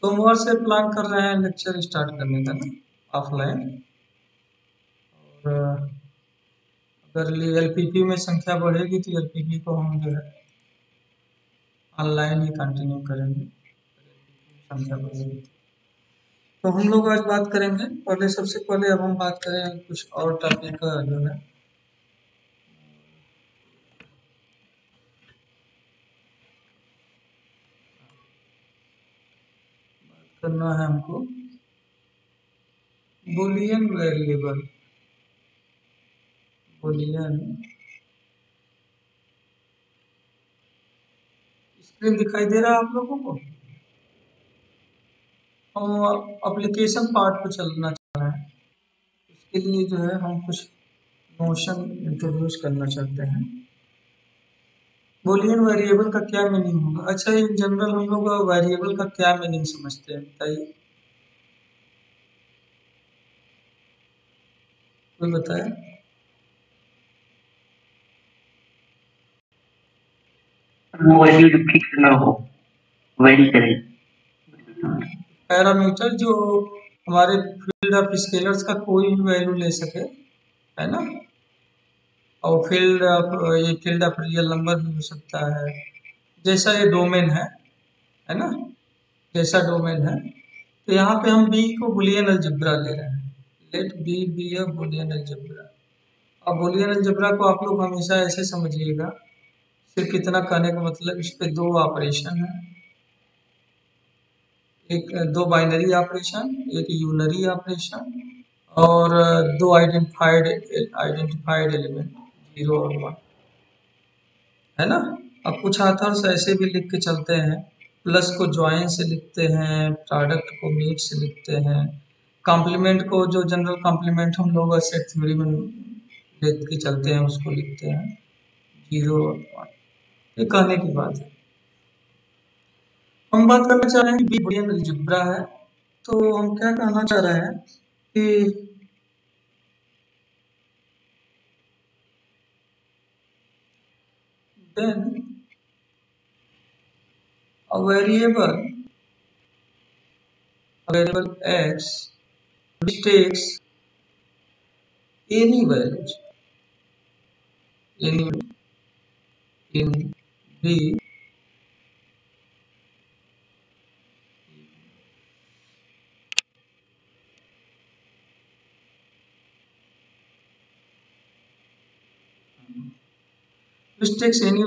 सोमवार से प्लान कर रहे हैं लेक्चर स्टार्ट करने का ना, ऑफलाइन। और अगर एलपीपी में संख्या बढ़ेगी तो एलपीपी को हम जो है ऑनलाइन ही कंटिन्यू करेंगे, संख्या बढ़ेगी। तो हम लोग आज बात करेंगे, पहले सबसे पहले अब हम बात करें कुछ और टॉपिक का जो है करना है हमको, बुलियन वेरिएबल। बुलियन स्क्रीन दिखाई दे रहा है आप लोगों को? हम एप्लीकेशन पार्ट पे चलना चाह रहे हैं, इसके लिए जो है हम कुछ नोशन इंट्रोड्यूस करना चाहते हैं। बुलियन वेरिएबल का क्या मीनिंग होगा? अच्छा, इन जनरल हम लोग वेरिएबल का क्या मीनिंग समझते हैं, बताइए, कोई बताए? वो वैल्यू फिक्स ना हो, वेरी करें। पैरामीटर जो हमारे फील्ड ऑफ स्केलर्स का कोई भी वैल्यू ले सके, है ना। और फील्ड ऑफ रियल नंबर भी हो सकता है, जैसा ये डोमेन है ना, जैसा डोमेन है। तो यहाँ पे हम बी को बुलियन अलजेब्रा ले रहे हैं। Let B be a Boolean algebra. अब बुलियन अलजेब्रा को आप लोग हमेशा ऐसे समझिएगा, सिर्फ इतना कहने का मतलब इस पे दो ऑपरेशन है, एक दो बाइनरी ऑपरेशन, एक यूनरी ऑपरेशन, और दो आइडेंटिफाइड एलिमेंट 0 और 1, है ना। अब कुछ ऑथर्स ऐसे भी लिख के चलते हैं, प्लस को ज्वाइन से लिखते हैं, प्रोडक्ट को मीट से लिखते हैं, कॉम्प्लीमेंट को जो जनरल कॉम्प्लीमेंट हम लोग सेट थ्योरी में लिख के चलते हैं उसको लिखते हैं 0 और 1। ये कहने की बात है। हम बात करना चाह रहे हैं कि बुलियन अलजेब्रा है, तो हम क्या कहना चाह रहे हैं कि then a variable x which takes any values any in b which takes any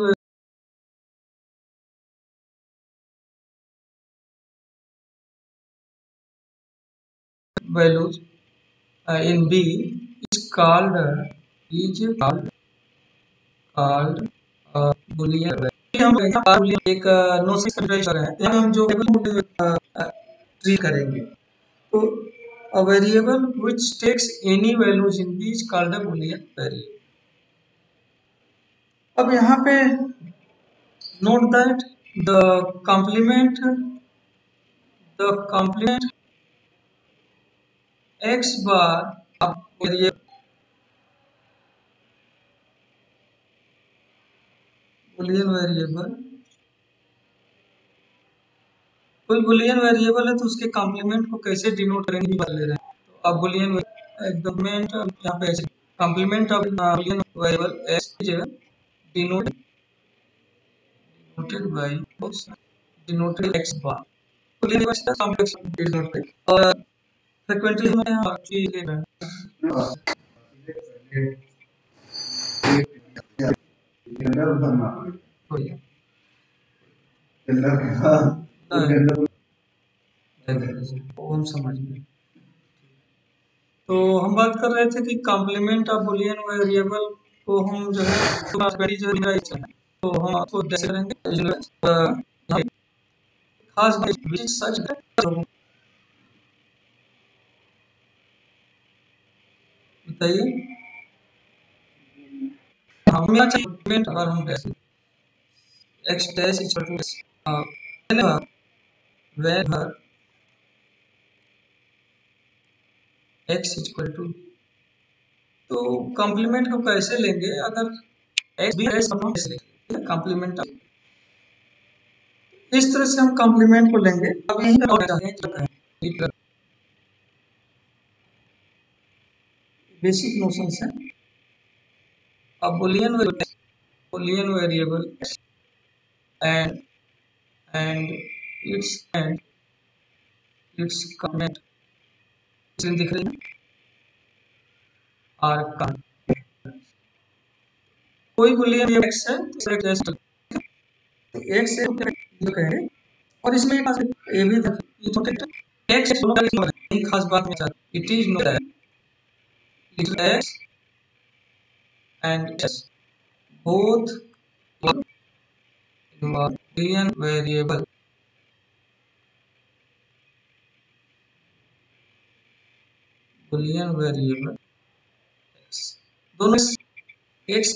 values in b is called called boolean value। हम boolean एक नोशन कंसिडर कर रहे हैं, यहाँ हम जो ट्री करेंगे, तो a variable which takes any values in b is called a boolean variable। अब यहाँ पे note that the complement x bar of boolean variable, कोई बुलियन वेरिएबल है तो उसके कॉम्प्लीमेंट को कैसे डिनोट करेंगे बात ले रहे हैं। तो अब बुलियन कॉम्प्लीमेंट यहाँ पे ऐसे complement of Boolean variable s is denoted by denoted x bar. Boolean variable का कॉम्प्लेक्स डिनोट करें और फ्रीक्वेंटली में यहाँ की ले रहे हैं, वो हम समझ गए। तो हम बात कर रहे थे कि कॉम्प्लीमेंट ऑफ बुलियन वेरिएबल को हम जो है तो हम आपको कैसे करेंगे, खास सच बताइए, हम यहाँ चाहिए और हम कैसे x dash equal to whenever x equal to, तो कॉम्प्लीमेंट को कैसे लेंगे, अगर x भी है हम कैसे लेंगे कॉम्प्लीमेंट। इस तरह से हम कॉम्प्लीमेंट को लेंगे। अब यही चाहते हैं बेसिक नोशंस है। अब Boolean variable and and and it's comment दिख रही है आर का कोई बुलियन एक्स है तो एक्स है जो कहेंगे और इसमें ए भी एक्स दोनों खास बात में चाहते it is no x and s both involve boolean variable x दोनों एक्स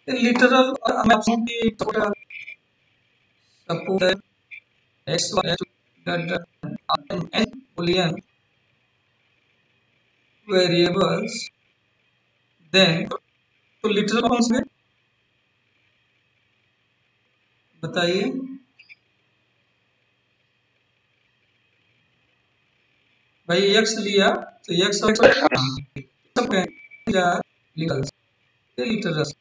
लिटरल और मैं आपको की suppose x n boolean variables then तो लिटरल कौन से बताइए। भाई एक्स लिया तो एक्स लिटरल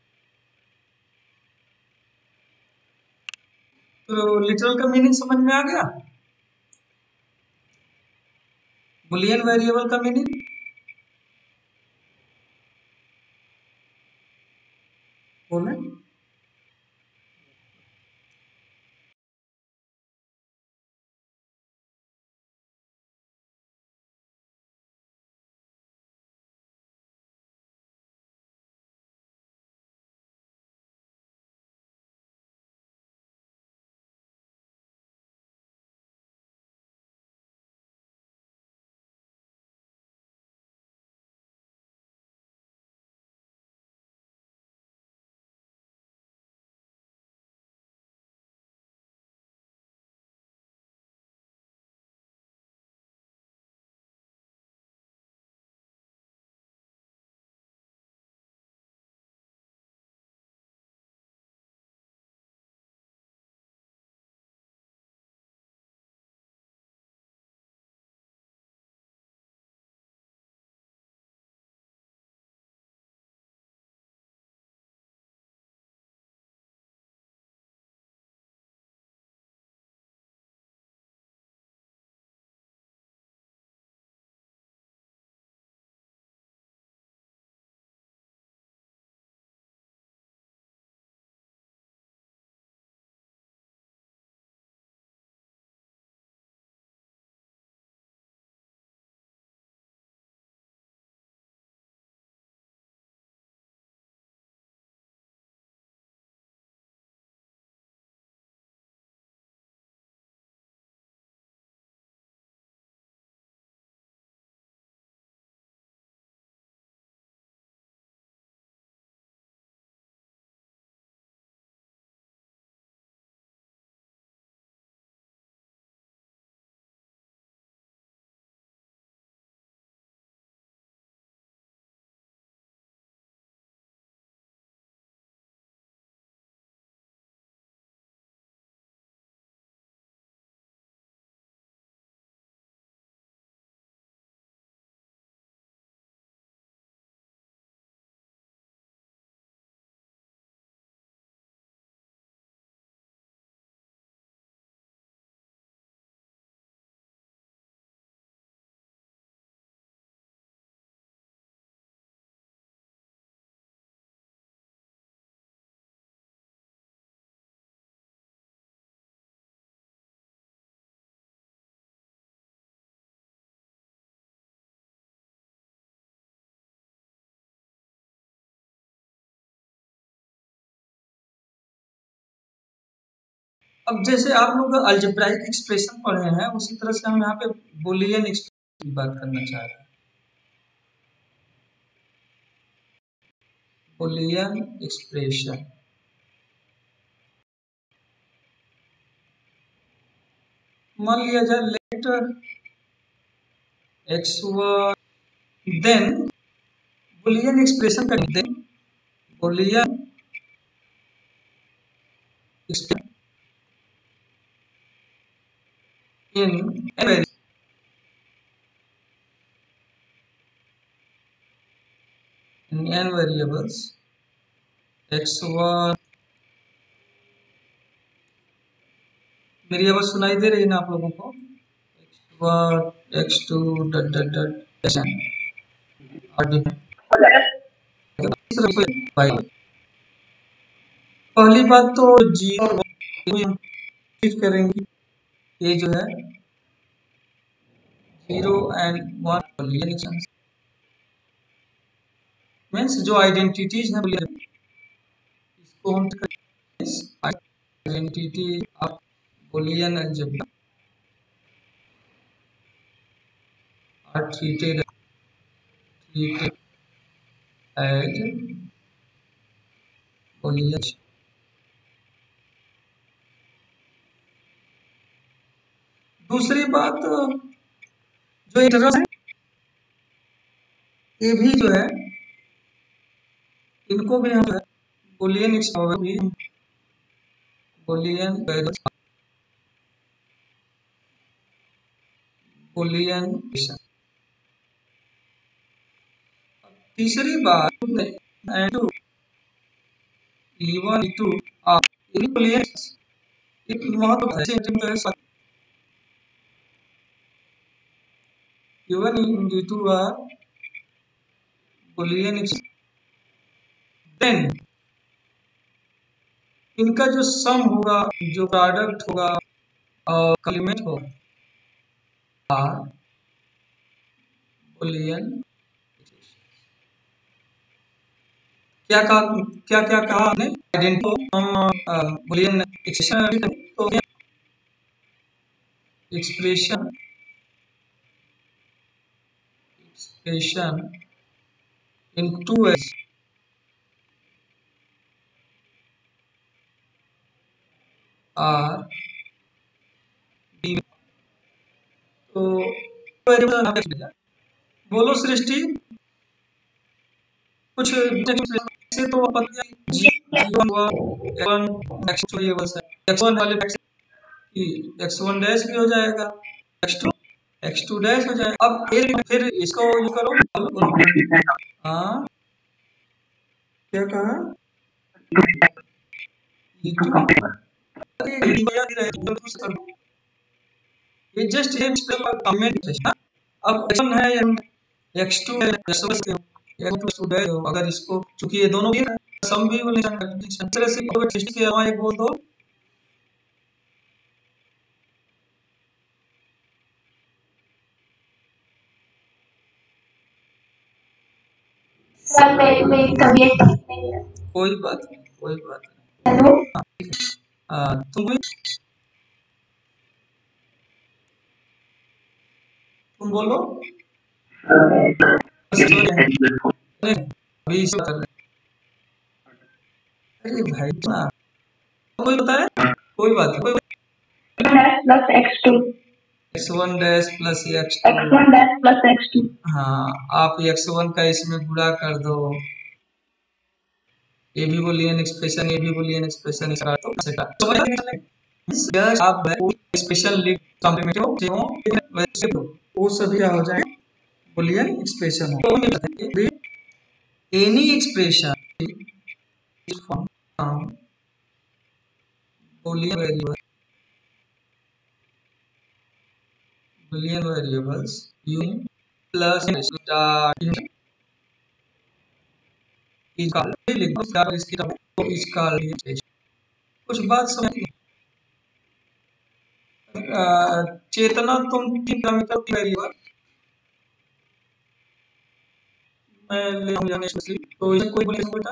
तो लिटरल का मीनिंग समझ में आ गया। बुलियन वेरिएबल का मीनिंग बोले अब जैसे आप लोग अलजेब्राइक एक्सप्रेशन पढ़े हैं उसी तरह से हम यहाँ पे बुलियन एक्सप्रेशन की बात करना चाह रहे हैं। बुलियन एक्सप्रेशन मान लिया जाए let X then boolean expression का then boolean in n variables x1, मेरी आवाज सुनाई दे रही है ना आप लोगों को? x1 x2 डट डट डट xn और पहली बात तो जीरो करेंगे, ये जो है 0 and 1 बूलियन मीन्स जो आइडेंटिटीज हैं इसको हम identity of Boolean algebra are treated as boolean। दूसरी बात जो इंटरवल है ये भी जो है इनको भी हम बूलियन बूलियन बूलियन। तीसरी बात E1 E2 आप Boolean E1 E2 are boolean then इनका जो सम होगा, जो प्रोडक्ट होगा और कॉम्प्लीमेंट होगा बूलियन। क्या कहा आपने? आइडेंटिटी हम बूलियन एक्सप्रेशन तो एक्सप्रेशन इन 2s आर तो बोलो सृष्टि कुछ से तो x1 वाले x1 डैश भी हो जाएगा, x2 डैश हो जाएगा। अब फिर इसको यूज करो। हाँ क्या कहा? ये जस्ट कमेंट है। अब x1 है x2 है अगर इसको चूंकि ये दोनों भी सम भी बोले तरह से के अलावा एक बोल दो सर मेरी तबीयत ठीक नहीं है। कोई बात नहीं। हेलो तुम बोलो अभी अरे भाई ना कोई बताए कोई बात नहीं। Plus x2 x1 dash plus x1 dash plus x2। हाँ आप x1 का इसमें गुणा कर दो, ये भी बूलियन एक्सप्रेशन ये भी बूलियन एक्सप्रेशन तो आप स्पेशल लिख वो सभी क्या हो जाए बूलियन एक्सप्रेशन हो। Any expression boolean variables u plus star is called तो इसका कुछ बात समझ चेतना तुम 3 पैरामीटर की वेरिएबल मैं ले जाने तो इसे कोई बूलियन बेटा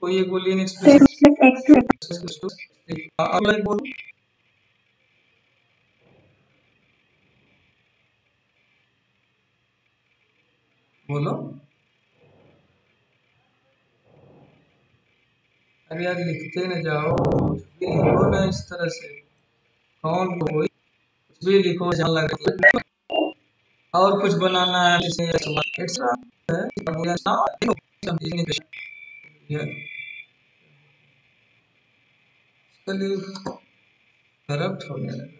कोई एक बूलियन एक्सप्रेशन अब मैं बोलूं बोलो। अरे यार लिखते न जाओ, कुछ भी लिखो ना इस तरह से। कौन कोई कुछ भी लिखो जहाँ लगे और कुछ बनाना है जैसे चलिए करप्ट होने लगा।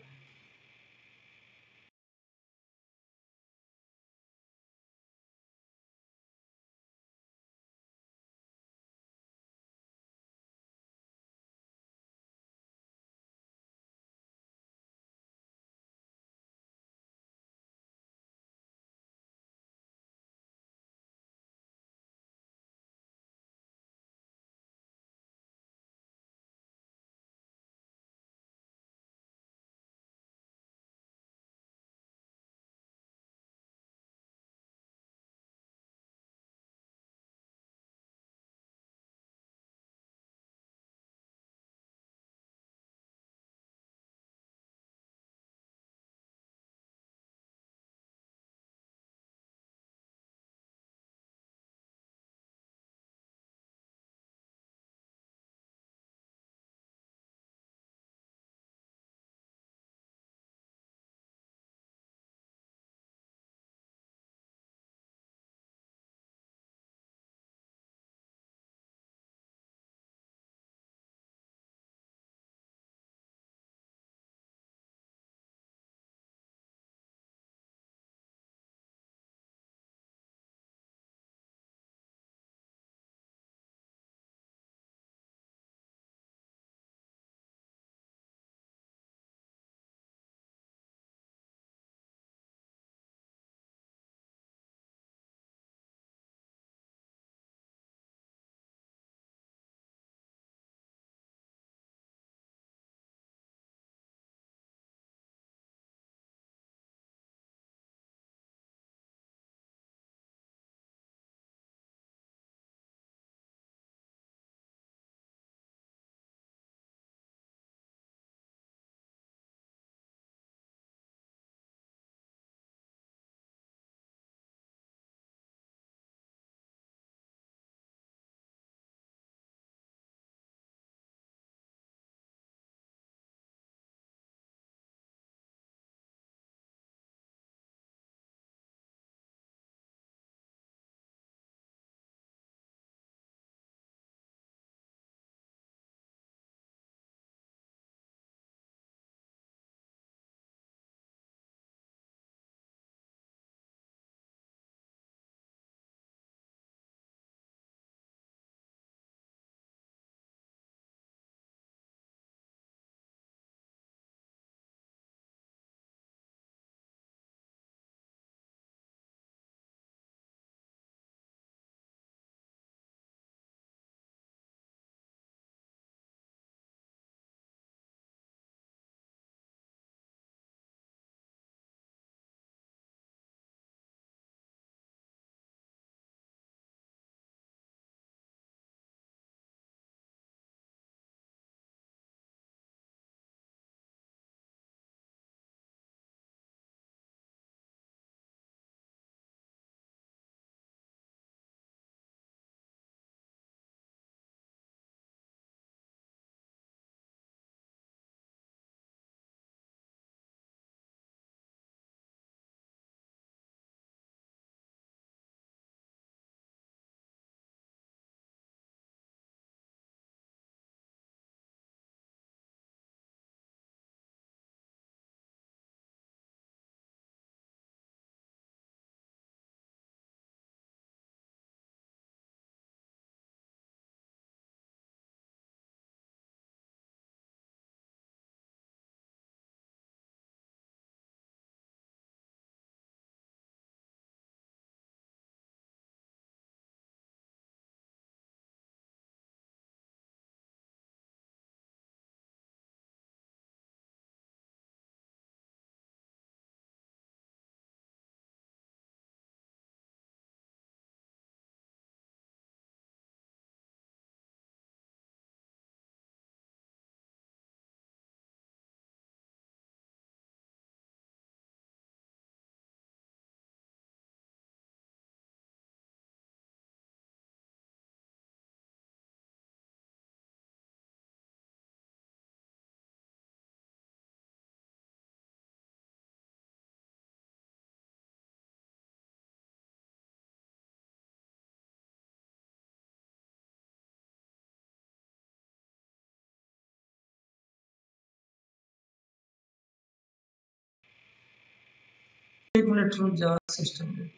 नेटवर्क जावा सिस्टम में।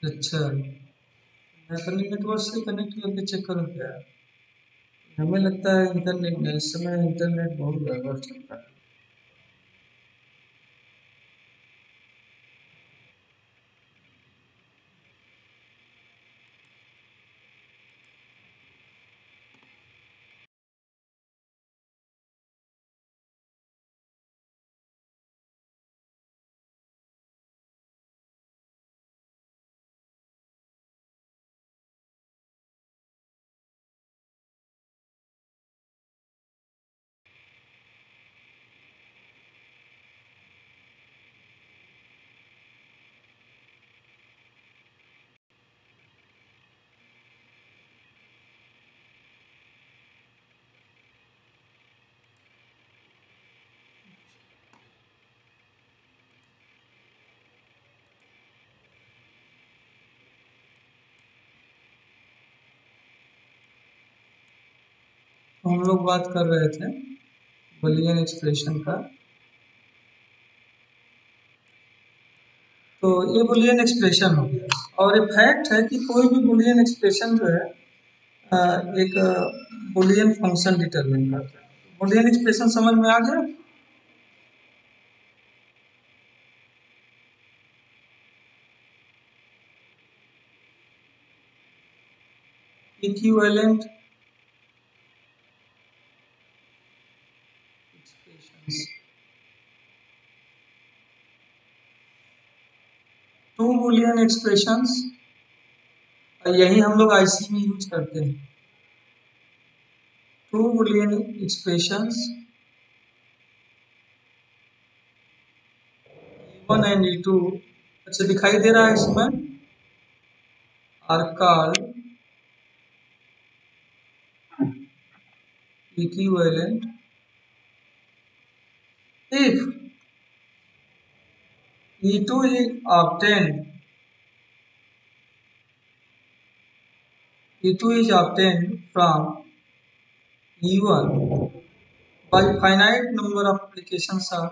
अच्छा, मैं अपने नेटवर्क से कनेक्ट करके चेक करूँ क्या? हमें लगता है इंटरनेट में इस समय इंटरनेट बहुत गड़बड़ चल रहा है। तो हम लोग बात कर रहे थे बुलियन एक्सप्रेशन का। तो ये बुलियन एक्सप्रेशन हो गया, और ये फैक्ट है कि कोई भी बुलियन एक्सप्रेशन जो है एक बुलियन फंक्शन डिटरमिन करता है। बुलियन एक्सप्रेशन समझ में आ गया? Equivalent expressions, two Boolean expressions, यही हम लोग आईसी में यूज करते हैं। To Boolean expressions E1 and E2, अच्छा दिखाई दे रहा है इसमें, are called equivalent if E2 is obtained, E2 is obtained from E1 by finite number of applications of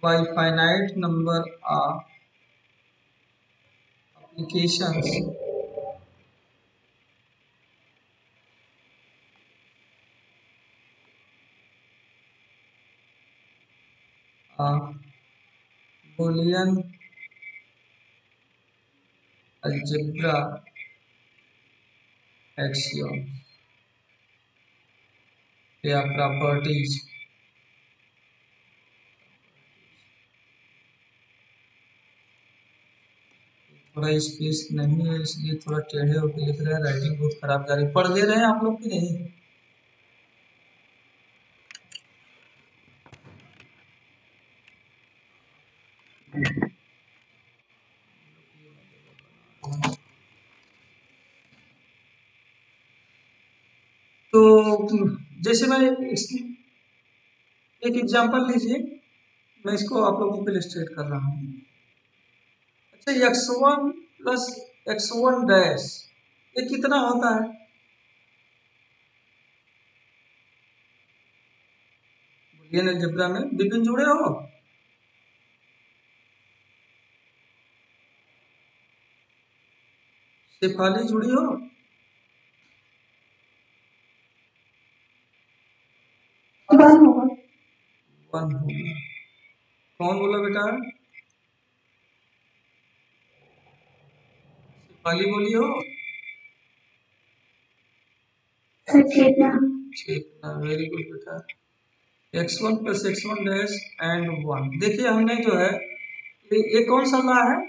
by finite number of applications of Boolean algebra axioms या properties. थोड़ा space नहीं है इसलिए थोड़ा टेढ़े होकर लिख रहे हैं, राइटिंग बहुत खराब जा रही है। पढ़ दे रहे हैं आप लोग कि नहीं? तो जैसे मैं इसकी एक एग्जांपल लीजिए, मैं इसको आप लोगों को इलस्ट्रेट कर रहा हूँ। अच्छा, x1 प्लस x1 डैश ये कितना होता है? बुलियन अलजेब्रा में विपिन जुड़े हो? शेफाली जुड़ी हो? वन होगा। वन होगी। कौन बोला बेटा? शेफाली बोली हो? चेतना। चेतना, वेरी गुड बेटा। x1 plus x1 dash and 1। देखिए हमने जो है ये कौन सा ला है?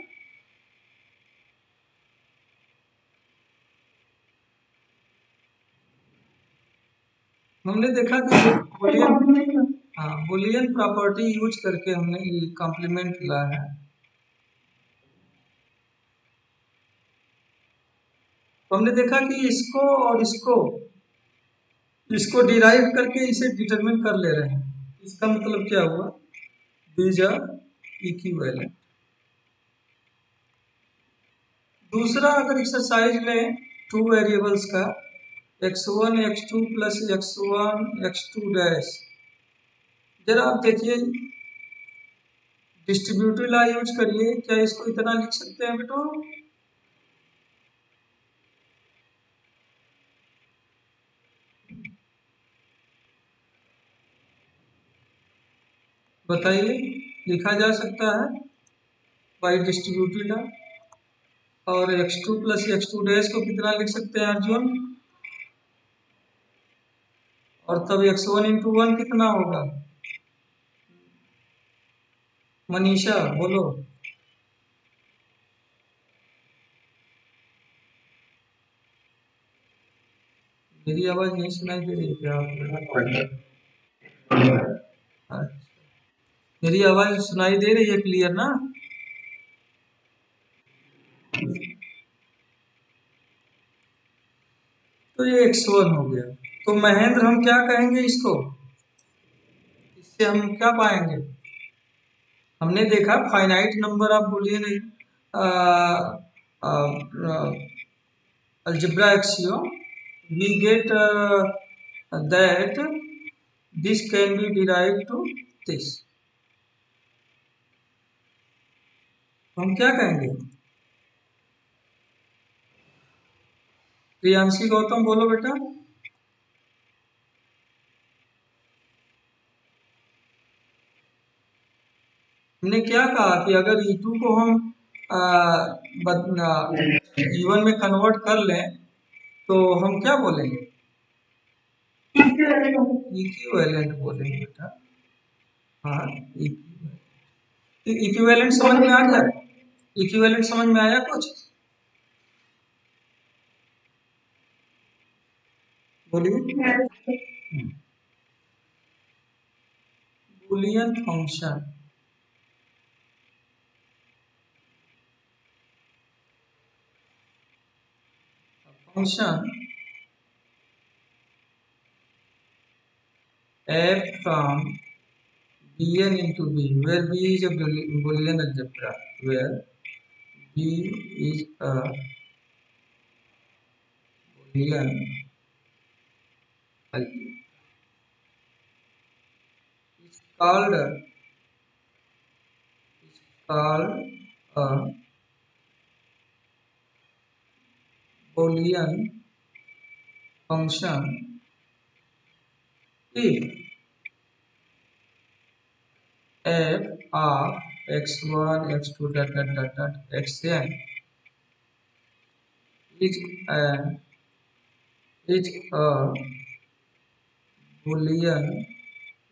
हमने देखा कि बुलियन, हाँ बुलियन प्रॉपर्टी यूज करके हमने ये कॉम्प्लीमेंट ला है। तो हमने देखा कि इसको और इसको डिराइव करके इसे डिटरमिन कर ले रहे हैं। इसका मतलब क्या हुआ? These are equivalent. दूसरा अगर एक्सरसाइज लें टू वेरिएबल्स का, x1 x2 plus x1 x2 dash. जरा आप देखिए, डिस्ट्रीब्यूटिव लॉ यूज करिए, क्या इसको इतना लिख सकते हैं बेटो? बताइए, लिखा जा सकता है बाई डिस्ट्रीब्यूटिव लॉ। और x2 प्लस x2 डैश को कितना लिख सकते हैं अर्जुन? और तब x1 इंटू 1 कितना होगा? मनीषा बोलो। मेरी आवाज नहीं सुनाई दे रही क्या आपको? अच्छा, मेरी आवाज सुनाई दे रही है क्लियर ना? तो ये x1 हो गया। तो महेंद्र हम क्या कहेंगे इसको? इससे हम क्या पाएंगे? हमने देखा finite number of Boolean algebra axiom, we get that this can be derived to this। हम क्या कहेंगे? प्रियांशी गौतम बोलो बेटा। हमने क्या कहा कि अगर E2 को हम E1 में कन्वर्ट कर लें तो हम क्या बोलेंगे? इक्विवेलेंट बोलेंगे बेटा। हाँ, इक्विवेलेंट समझ में आ गया? इक्विवेलेंट समझ में आया कुछ? बोलिए। Boolean function f from bn into b, where b is a Boolean algebra, where b is a Boolean algebra, is called a Boolean function if f of x1 x2 xn is a Boolean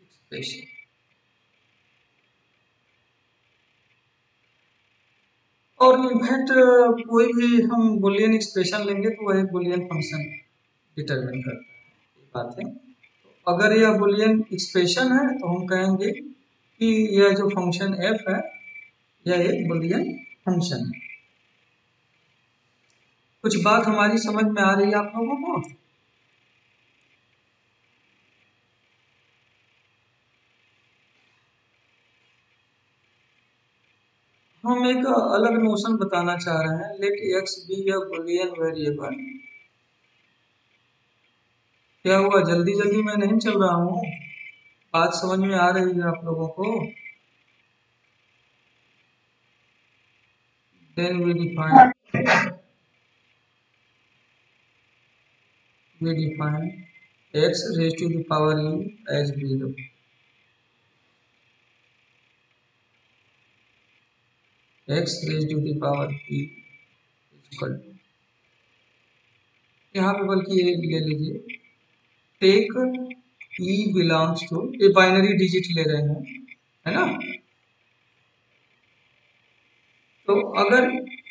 expression। और in fact कोई भी हम Boolean expression लेंगे तो वह एक Boolean function determine करता है, ये बात है। तो अगर यह बुलियन एक्सप्रेशन है तो हम कहेंगे कि यह जो फंक्शन f है यह एक बुलियन फंक्शन है। कुछ बात हमारी समझ में आ रही है आप लोगों को? हम एक अलग नोशन बताना चाह रहे हैं, let x be a Boolean variable. क्या हुआ, जल्दी जल्दी मैं नहीं चल रहा हूँ? बात समझ में आ रही है आप लोगों को? Then we define x raised to the power u as below। x raised to the power p equal to, यहाँ पे बल्कि ये ले लीजिए, टेक e बिलोंग्स टू, ये बाइनरी डिजिट ले रहे हैं, है ना? तो अगर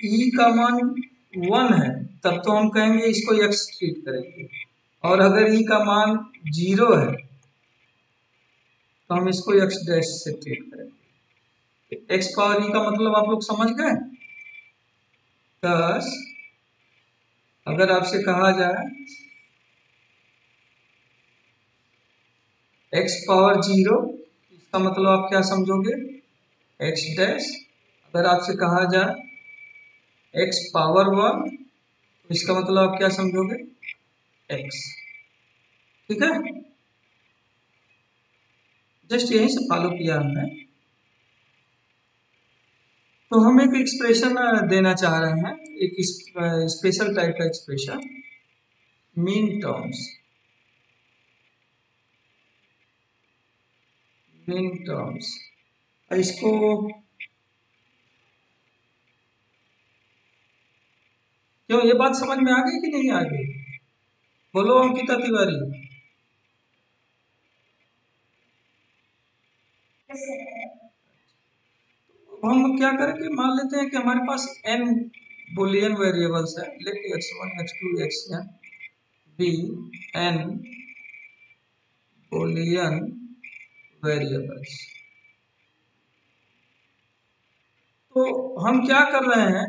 e का मान 1 है तब तो हम कहेंगे इसको x ट्रीट करेंगे, और अगर e का मान 0 है तो हम इसको x डैश से ट्रीट करेंगे। x पावर e का मतलब आप लोग समझ गए? थस अगर आपसे कहा जाए x पावर 0, इसका मतलब आप क्या समझोगे? x dash. अगर आपसे कहा जाए x पावर 1, तो इसका मतलब आप क्या समझोगे? एक्स। ठीक है, जस्ट यहीं से फॉलो किया हमने। तो हम एक एक्सप्रेशन देना चाह रहे हैं, एक स्पेशल टाइप का expression, mean terms. Mean terms इसको क्यों, ये बात समझ में आ गई कि नहीं आ गई? बोलो अंकिता तिवारी। हम क्या करेंगे, मान लेते हैं कि हमारे पास n बुलियन वेरिएबल्स है, let x1 x2 xn be n Boolean variables. तो हम क्या कर रहे हैं,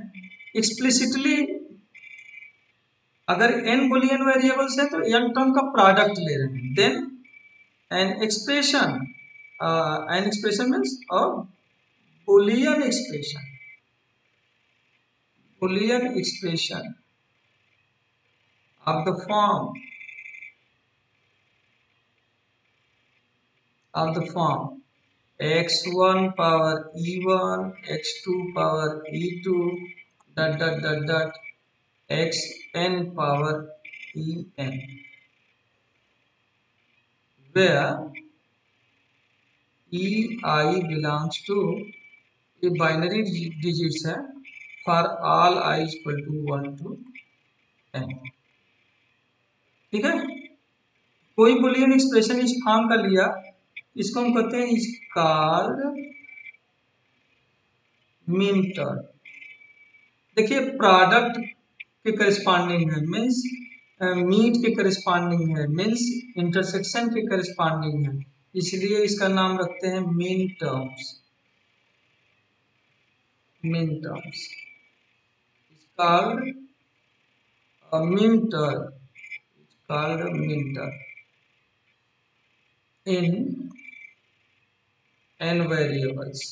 एक्सप्लिसिटली अगर n बुलियन वेरिएबल्स है तो n टर्म का प्रोडक्ट ले रहे हैं, then an expression means Boolean expression, Boolean expression of the form x1 power e1 x2 power e2 dot dot dot dot xn power en, where ei belongs to a binary digits है for all I equal to 1 to n। ठीक है, कोई Boolean expression इस form का लिया, इसको हम कहते हैं इज कॉल्ड मीन टर्म। देखिए प्रोडक्ट के करस्पॉन्डिंग है, मीन्स मीट के करस्पॉन्डिंग है, मीन्स इंटरसेक्शन के करस्पॉन्डिंग है, इसलिए इसका नाम रखते हैं mean terms. Mean terms is called mean term, called minter in n variables।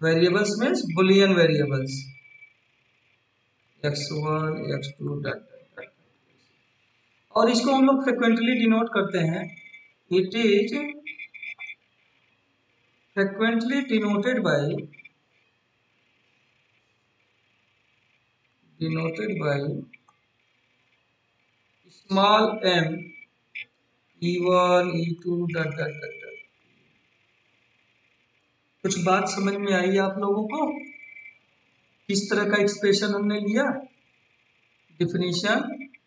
variables means boolean variables x1 x2 dot। और इसको हम लोग फ्रिक्वेंटली डिनोट करते हैं, it is frequently denoted by small m e1 e2 dot dot dot. कुछ बात समझ में आई आप लोगों को? किस तरह का एक्सप्रेशन हमने लिया? Definition,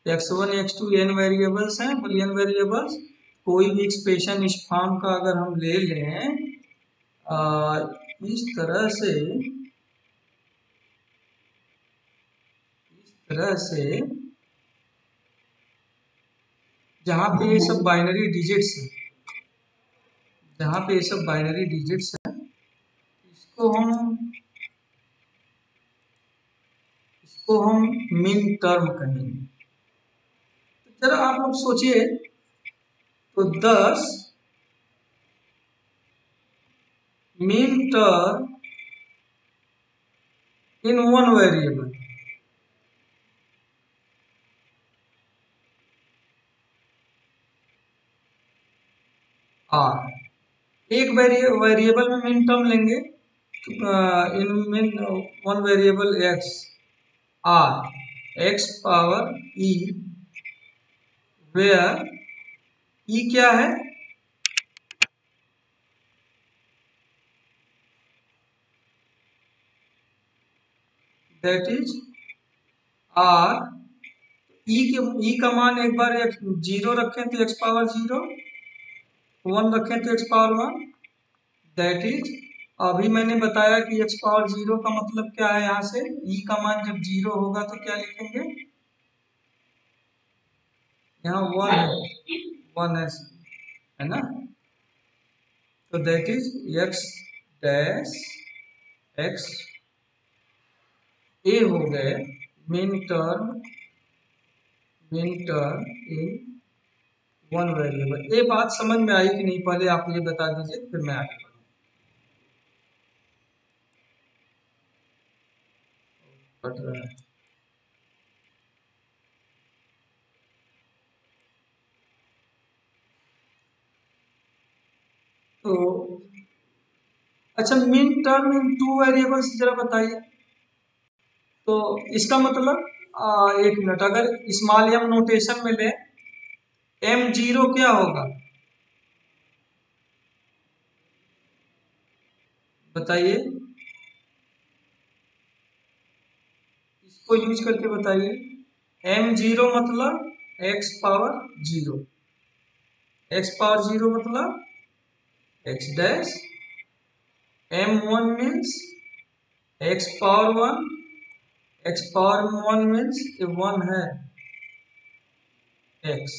x1 x2 n variables हैं, बुलियन वेरिएबल्स। कोई भी एक्सप्रेशन इस फॉर्म का अगर हम ले लें इस तरह से जहां पे ये सब बाइनरी डिजिट्स हैं, जहां पे ये सब बाइनरी डिजिट्स हैं, इसको हम मिन टर्म कहेंगे। तो जरा आप लोग सोचिए, तो 10 min term in one variable, एक वेरिएबल में मिन टर्म लेंगे, in min one variable x x power e, where e क्या है, दैट इज r। ई का मान एक बार 0 रखें तो x पावर 0, 1 रखें तो x पावर 1, दैट इज, अभी मैंने बताया कि x पावर 0 का मतलब क्या है, यहाँ से e का मान जब 0 होगा तो क्या लिखेंगे, यहाँ 1 है ना, तो that is x dash x ए हो गए मिन टर्म इन वन वेरिएबल। ये बात समझ में आई कि नहीं, पहले आप मुझे बता दीजिए, फिर मैं आगे बढ़ रहा है। तो अच्छा, मिन टर्म इन टू वेरिएबल्स जरा बताइए। तो इसका मतलब एक मिनट, अगर स्मॉल एम नोटेशन में ले, m0 क्या होगा बताइए, इसको यूज करके बताइए। m0 मतलब x पावर 0, x पावर 0 मतलब x dash, m1 means x power 1, x power 1 means ये 1 है x।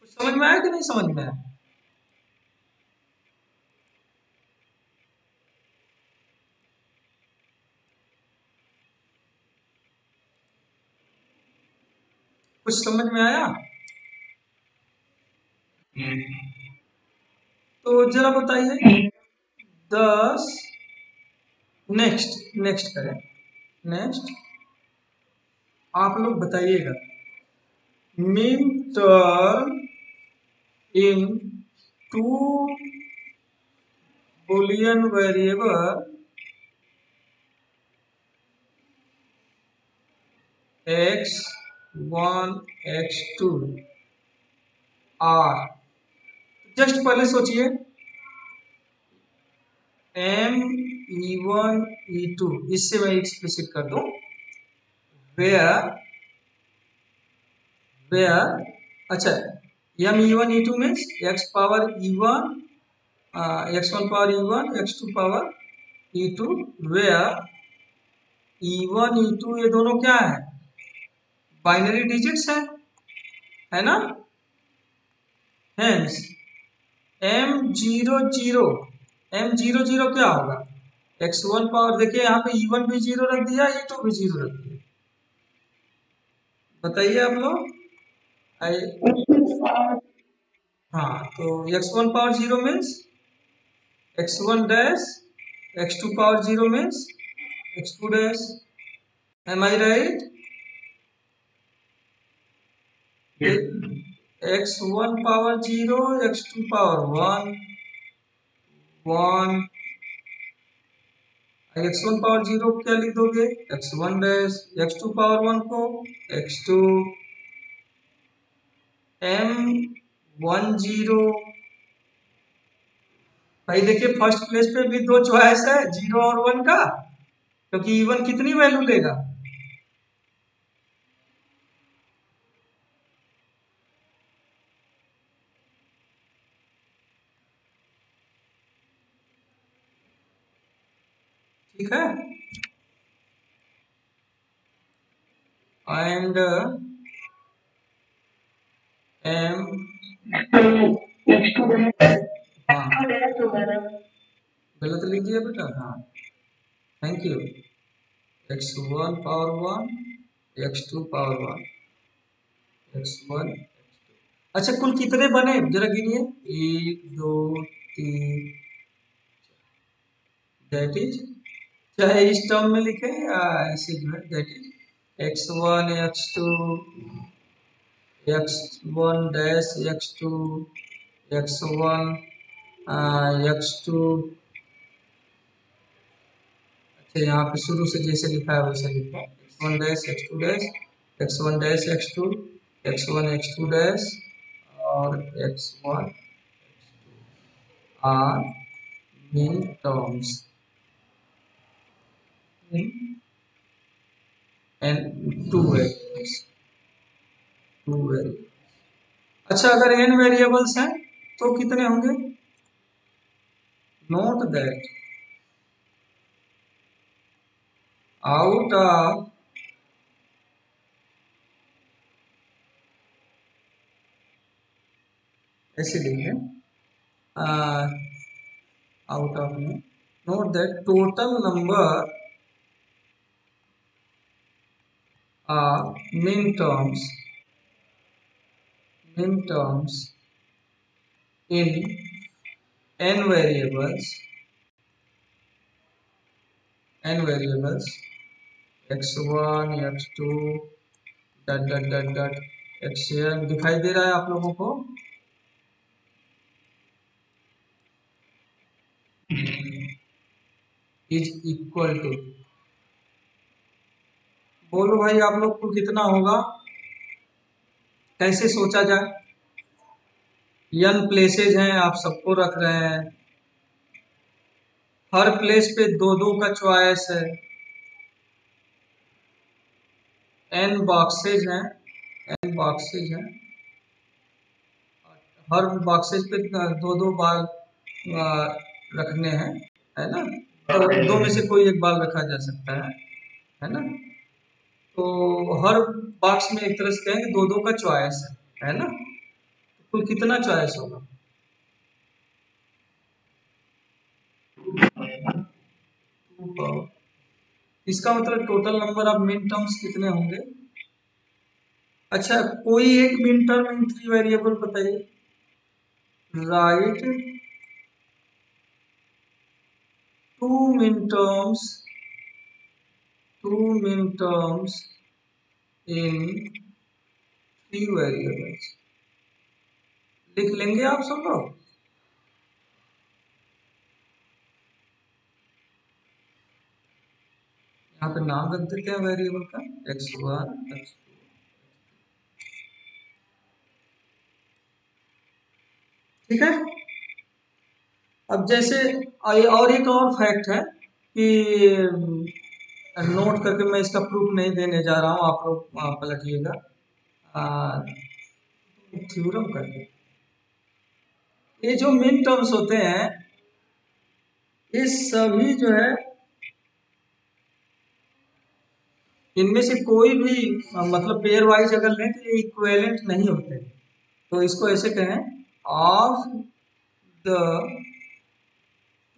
कुछ समझ में आया कि नहीं समझ में आया? कुछ समझ में आया? तो जरा बताइए 10, नेक्स्ट नेक्स्ट करें, नेक्स्ट आप लोग बताइएगा, min term in two boolean variable x1 x2 are. Just पहले सोचिए, m e1 e2, इससे मैं एक्सप्लिसिट कर दूं, वेयर वेयर अच्छा, m e1 e2 means x power e1, x1 power e1, x2 power e2, where e1 e2 ये दोनों क्या है, बाइनरी डिजिट्स है ना। हेंस m00, m00 क्या होगा, x1 पावर, देखिए यहाँ पे e1 भी 0 रख दिया, e2 भी 0 रख दिया, बताइए आप लोग। हाँ, तो x1 power 0 means x1 dash, x2 power 0 means x2 dash, am I right? x1 power 0, x2 power 1, 1, x1 power 0 क्या लिख दोगे, x1 डैश, x2 पावर 1 को x2, m10। भाई देखिए फर्स्ट प्लेस पे भी दो चॉइस है, 0 और 1 का, क्योंकि E1 कितनी वैल्यू लेगा, ठीक है। एंड m, हाँ गलत लिख दिया बेटा, हाँ thank you, x1 power 1, x2 power 1, x1 x2। अच्छा कुल कितने बने जरा गिनिए, 1 2 3, दैट इज, चाहे इस टर्म में लिखे या ऐसे जो है, that is x1 x2 x1 dash x2 x1 x2। अच्छा यहाँ पे शुरू से जैसे लिखा है वैसे लिखा, x1 dash x2 dash, x1 dash x2, x1 x2 dash और x1 are min terms and two variables, two variables. अच्छा अगर n वेरिएबल्स हैं तो कितने होंगे, नोट दैट आउट ऑफ ऐसे लिखें, आउट ऑफ में note that total number of min terms in n variables x1 x2 dot dot dot dot xn, दिखाई दे रहा है आप लोगों को, इज इक्वल टू, बोलो भाई आप लोग को कितना होगा, कैसे सोचा जाए। n प्लेसेज हैं, आप सबको रख रहे हैं, हर प्लेस पे दो दो का चॉइस है, n बॉक्सेज हैं, n बॉक्सेज हैं, हर बॉक्सेज पे दो दो बाल रखने हैं, है ना। तो दो में से कोई एक बाल रखा जा सकता है ना। तो हर बॉक्स में एक तरह से कहेंगे दो दो का चॉइस है ना। तो कुल कितना चॉइस होगा, इसका मतलब टोटल नंबर ऑफ मिन टर्म्स कितने होंगे। अच्छा, कोई एक मिन टर्म इन 3 वेरिएबल बताइए। Right 2 min terms, 2 min terms in 3 variables, लिख लेंगे आप सब लोग। यहाँ पे नाम रख देते हैं वेरिएबल का, x1 x2। ठीक है। अब जैसे और एक और फैक्ट है कि नोट करके, मैं इसका प्रूफ नहीं देने जा रहा हूँ, आप लोग पलटिएगा थ्योरम करके। ये जो मिन टर्म्स होते हैं, ये सभी जो है, इनमें से कोई भी मतलब पेयर वाइज अगर लें तो ये इक्विवेलेंट नहीं होते। तो इसको ऐसे कहें, ऑफ द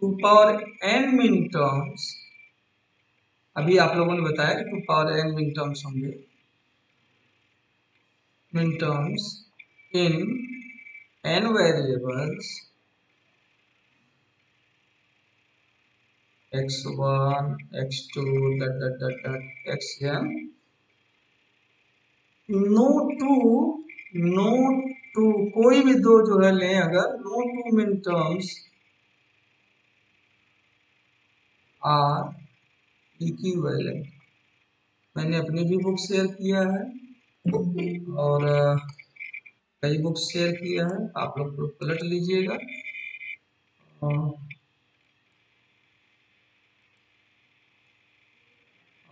2 पावर n मिन टर्म्स, अभी आप लोगों ने बताया कि 2 पावर n मिन टर्म्स होंगे, min terms in n variables x1 x2 xn, no two कोई भी दो जो है लें अगर, no two min terms are equivalent. मैंने अपनी भी बुक शेयर किया है और कई बुक शेयर किया है, आप लोग को पलट लीजिएगा।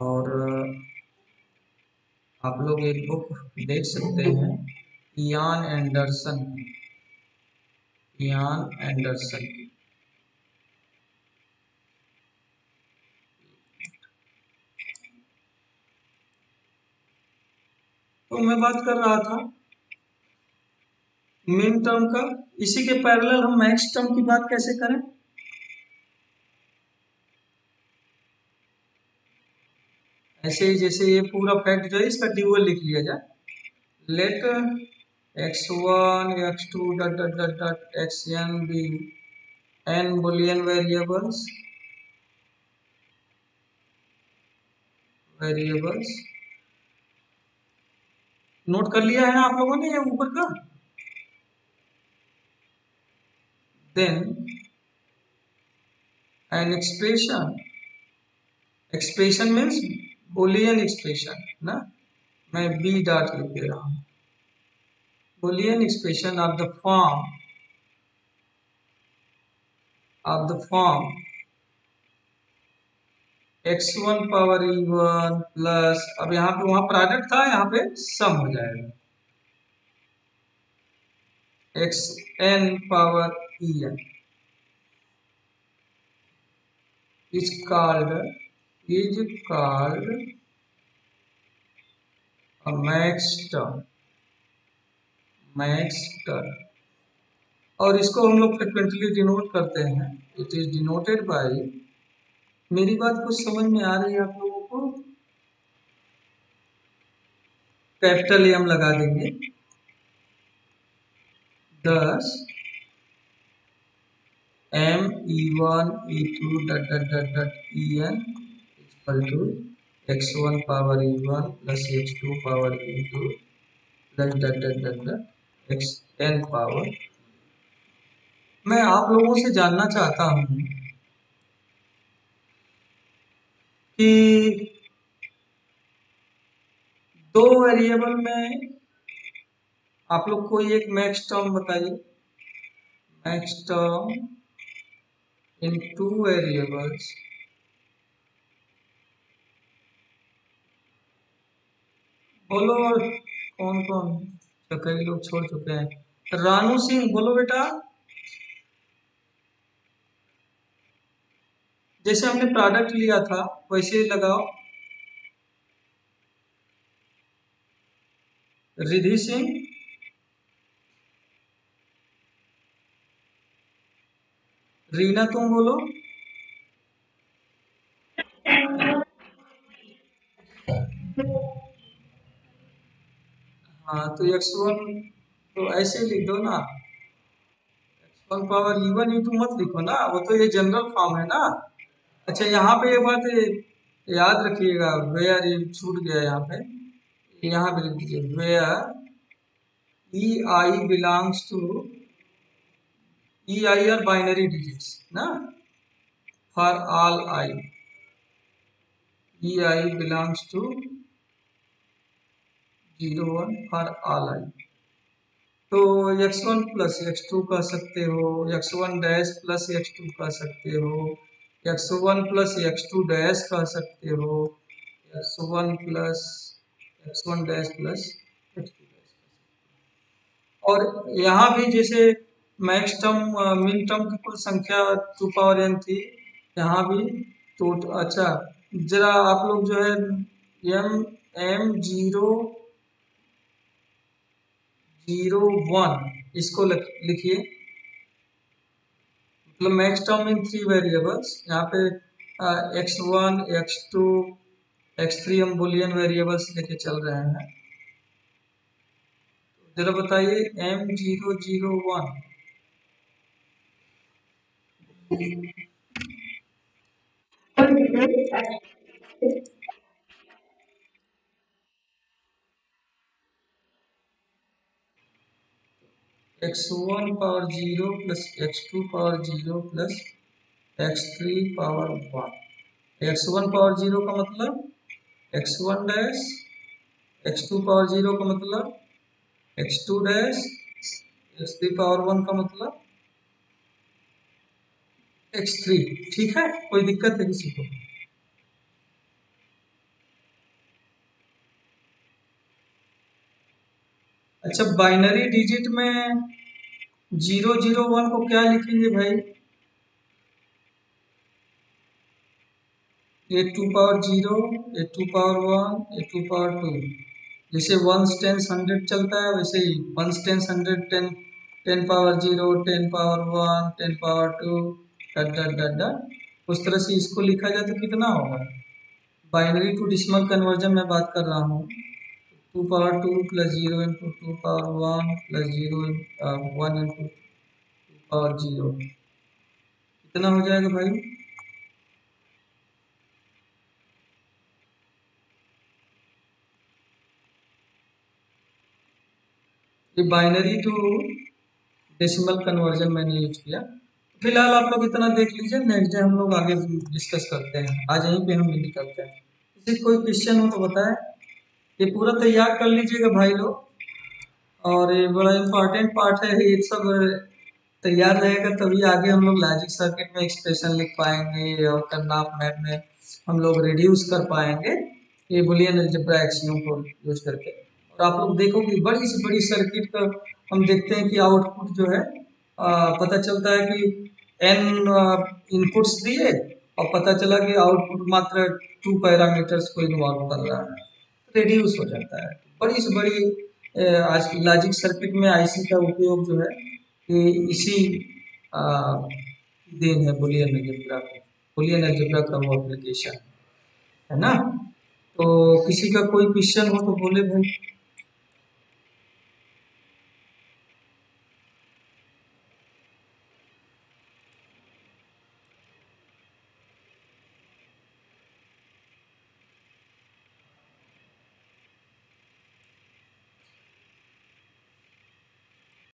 और आप लोग एक बुक देख सकते हैं, इयान एंडरसन की, इयान एंडरसन की। तो मैं बात कर रहा था मिन टर्म का, इसी के पैरेलल हम मैक्स टर्म की बात कैसे करें। ऐसे ही जैसे ये पूरा फैक्ट जो है इसका ड्यूअल लिख लिया जाए। Let x1 x2 dot dot dot dot xn be n Boolean variables note कर लिया है ना आप लोगों ने ये ऊपर का। Then an expression means boolean expression ना, मैं बी डॉट लिख दे रहा हूँ। Boolean expression of the form x1 power e1 plus, अब यहाँ पे वहां प्रोडक्ट था, यहाँ पे सम हो जाएगा, xn power en is called a max term, और इसको हम लोग फ्रिक्वेंटली डिनोट करते हैं, इट इज डिनोटेड बाय, मेरी बात कुछ समझ में आ रही है आप लोगों को, कैपिटल एम लगा देंगे, दस m e1 e2 dot dot dot dot en equal to x1 power e1 plus x2 power e2 plus dot dot dot dot xn power. मैं आप लोगों से जानना चाहता हूँ कि दो वेरिएबल में आप लोग कोई एक मैक्स टर्म बताइए, max term in two variables, बोलो कौन कौन, तो कई लोग छोड़ चुके हैं। रानू सिंह बोलो बेटा। जैसे हमने प्रोडक्ट लिया था वैसे ही लगाओ। रिधि सिंह, रीना तुम बोलो। हाँ तो x1 तो ऐसे लिख दो ना, x1 पावर e1 e2 मत लिखो ना, वो तो ये जनरल फॉर्म है ना। अच्छा यहाँ पे ये बात याद रखिएगा, वेयर ये छूट गया यहाँ पे, यहाँ पे लिख दीजिए where E I belongs to, E I are binary digits ना, for all I, E I belongs to 01 for all I. तो x1 प्लस x2 कह सकते हो, x1 डैश प्लस x2 कह सकते हो, x1 प्लस x2 डैश कह सकते हो, x1 plus x1 dash plus x2 dash. और यहाँ भी जैसे मैक्स टर्म मिन टर्म की कुल संख्या 2 पावर n थी, यहाँ भी तो अच्छा जरा आप लोग जो है m 0 0 1 इसको लिखिए, मतलब मैक्स टर्म इन 3 वेरिएबल्स, यहाँ पे x1 x2 x3 हम बुलियन वेरिएबल्स लेके चल रहे हैं। जरा बताइए m0 0 1 x1 power 0 plus x2 power 0 plus x3 power 1। x1 power 0 का मतलब x1 डैश, x2 पावर 0 का मतलब x2 डैश, x3 पावर 1 का मतलब x3। ठीक है, कोई दिक्कत है किसी को? अच्छा बाइनरी डिजिट में 0 0 1 को क्या लिखेंगे भाई? ये 2 पावर 0, ये 2 पावर 1, ये 2 पावर 2। जैसे 1s 10s 100 चलता है वैसे ही 1s 10s 100 10 10 power 0 10 power 1 10 power 2 डट डट डट डट, उस तरह से इसको लिखा जाए तो कितना होगा? बाइनरी टू डेसिमल कन्वर्जन में बात कर रहा हूँ। 2 power 2 plus 0 into 2 power 1 plus 0 1 into 2 power 0 कितना हो जाएगा भाई? ये बाइनरी टू डेसिमल कन्वर्जन मैंने यूज किया। फिलहाल आप लोग इतना देख लीजिए, नेक्स्ट डे हम लोग आगे डिस्कस करते हैं, आज यहीं पे हम निकलते हैं। किसी कोई क्वेश्चन हो तो बताएं। ये पूरा तैयार कर लीजिएगा भाई लोग, और ये बड़ा इम्पोर्टेंट पार्ट है, ये सब तैयार रहेगा तभी आगे हम लोग लॉजिक सर्किट में एक्सप्रेशन लिख पाएंगे और करनाफ मैप में हम लोग रिड्यूस कर पाएंगे ये बुलियन अलजेब्रा एक्सियम को यूज करके। और आप लोग देखो कि बड़ी से बड़ी सर्किट का हम देखते हैं कि आउटपुट जो है पता चलता है कि n इनपुट्स दिए और पता चला कि आउटपुट मात्र 2 पैरामीटर्स को इन्वॉल्व कर रहा है, रिड्यूस हो जाता है। बड़ी से बड़ी आज लॉजिक सर्किट में आईसी का उपयोग जो है कि इसी आ, देन है बुलियन अलजेब्रा का, बुलियन अलजेब्रा का वो एप्लीकेशन है ना। तो किसी का कोई क्वेश्चन हो तो बोले भाई।